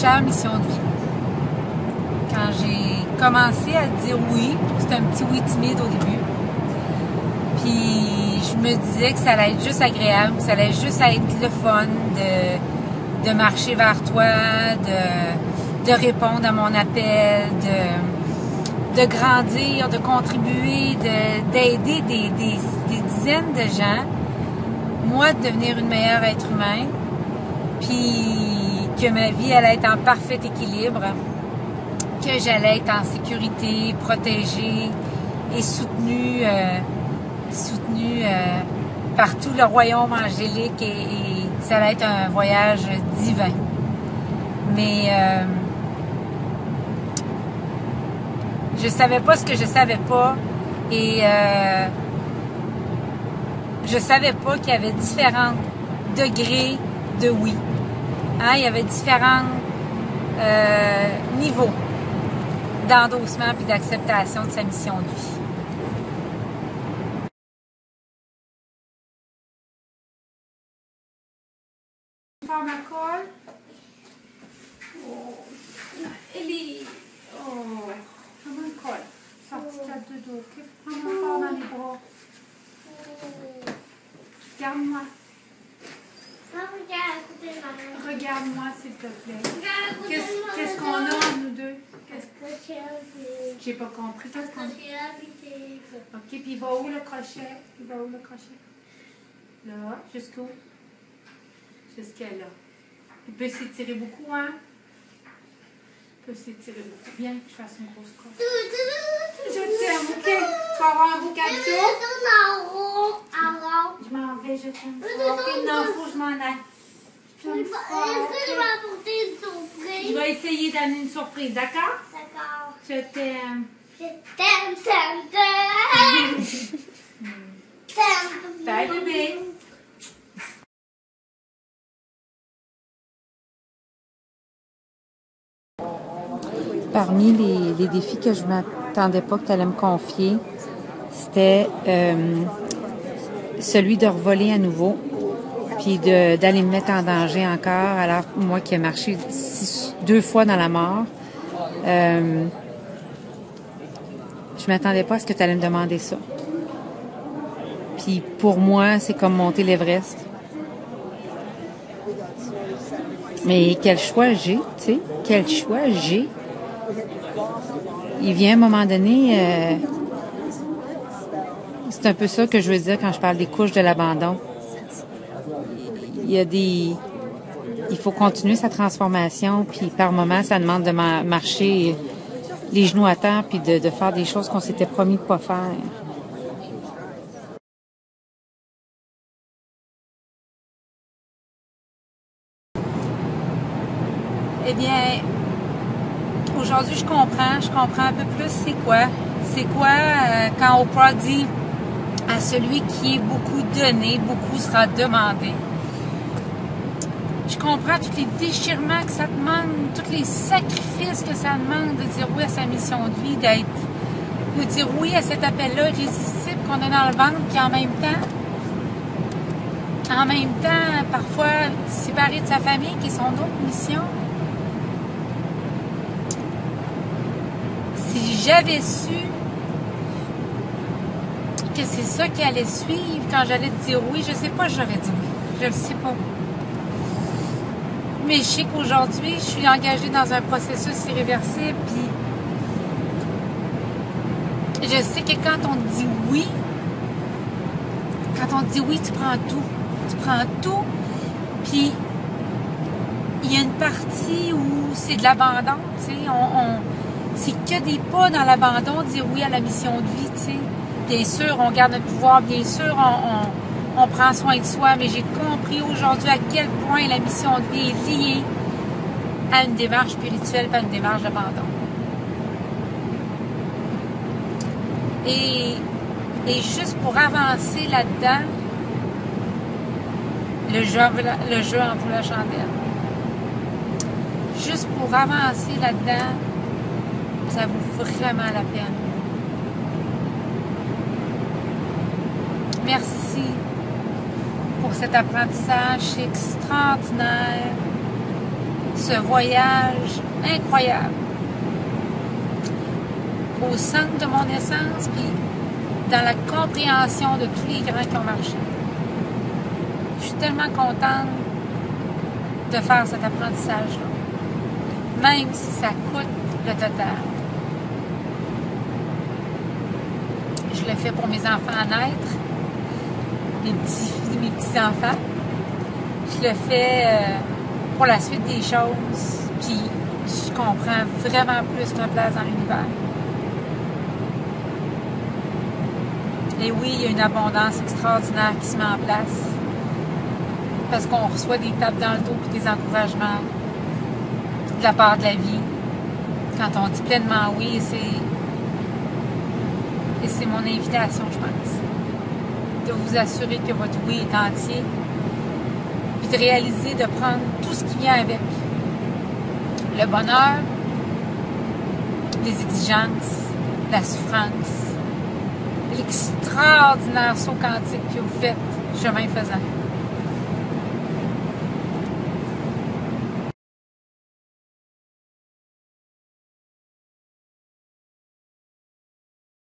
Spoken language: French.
chère mission de vie. Quand j'ai commencé à dire oui, c'était un petit oui timide au début. Puis je me disais que ça allait être juste agréable, que ça allait juste être le fun de marcher vers toi, de répondre à mon appel, de grandir, de contribuer, d'aider des dizaines de gens, moi de devenir une meilleure être humain, puis que ma vie allait être en parfait équilibre, que j'allais être en sécurité, protégée et soutenue par tout le royaume angélique et ça allait être un voyage divin. Mais je savais pas ce que je savais pas et je savais pas qu'il y avait différents degrés de oui. Hein? Il y avait différents niveaux d'endossement puis d'acceptation de sa mission de vie. Faire ma colle. Oh. Ellie. Oh. Fais-moi une colle. Sorti de dos. Prends-moi fort dans les bras. Regarde-moi. Regarde-moi, s'il te plaît. Qu'est-ce qu'on a entre nous deux? J'ai pas compris. Qu'est-ce qu'on a? Ok, puis il va où le crochet? Là, jusqu'où? Jusqu'à là. Il peut s'étirer beaucoup, hein? Il peut s'étirer beaucoup. Viens que je fasse une grosse colle. Je t'aime, ok? Tu vas avoir un beau cadeau? Je m'en vais, je t'aime fort. Ok, non, faut que je m'en aille. Est-ce que tu vas apporter une surprise? Je vais essayer d'amener une surprise, d'accord? D'accord. Je t'aime. Je t'aime. Bye, bébé. Parmi les défis que je ne m'attendais pas que tu allais me confier, c'était celui de revoler à nouveau, puis d'aller me mettre en danger encore, alors moi qui ai marché 2 fois dans la mort. Je m'attendais pas à ce que tu allais me demander ça. Puis pour moi, c'est comme monter l'Everest. Mais quel choix j'ai, tu sais? Quel choix j'ai? Il vient un moment donné, c'est un peu ça que je veux dire quand je parle des couches de l'abandon. Il faut continuer sa transformation, puis par moments, ça demande de marcher les genoux à terre, puis de faire des choses qu'on s'était promis de pas faire. Eh bien, aujourd'hui, je comprends un peu plus c'est quoi. C'est quoi quand Oprah dit à celui qui est beaucoup donné, beaucoup sera demandé. Je comprends tous les déchirements que ça demande, tous les sacrifices que ça demande de dire oui à sa mission de vie, de dire oui à cet appel-là irrésistible qu'on a dans le ventre, puis en même temps, parfois séparé de sa famille, qui est son autre mission. Si j'avais su que c'est ça qui allait suivre quand j'allais te dire oui, je sais pas, j'aurais dit oui. Je le sais pas. Mais je sais qu'aujourd'hui, je suis engagée dans un processus irréversible, puis je sais que quand on te dit oui, tu prends tout. Tu prends tout, puis il y a une partie où c'est de l'abandon, tu sais, c'est que des pas dans l'abandon, dire oui à la mission de vie, tu sais. Bien sûr, on garde notre pouvoir, bien sûr, on prend soin de soi, mais j'ai compris aujourd'hui à quel point la mission de vie est liée à une démarche spirituelle, pas une démarche d'abandon. Et juste pour avancer là-dedans, le jeu en vaut la chandelle. Juste pour avancer là-dedans, ça vaut vraiment la peine. Merci pour cet apprentissage, c'est extraordinaire. ce voyage incroyable au centre de mon essence, puis dans la compréhension de tous les grands qui ont marché. Je suis tellement contente de faire cet apprentissage-là, même si ça coûte le total. Je le fais pour mes enfants à naître, mes petits-enfants. Je le fais pour la suite des choses, puis je comprends vraiment plus ma place dans l'univers. Et oui, il y a une abondance extraordinaire qui se met en place, parce qu'on reçoit des tapes dans le dos et des encouragements de la part de la vie. Quand on dit pleinement oui, et c'est mon invitation, je pense, de vous assurer que votre oui est entier, puis de réaliser, de prendre tout ce qui vient avec. Le bonheur, les exigences, la souffrance, l'extraordinaire saut quantique que vous faites chemin faisant.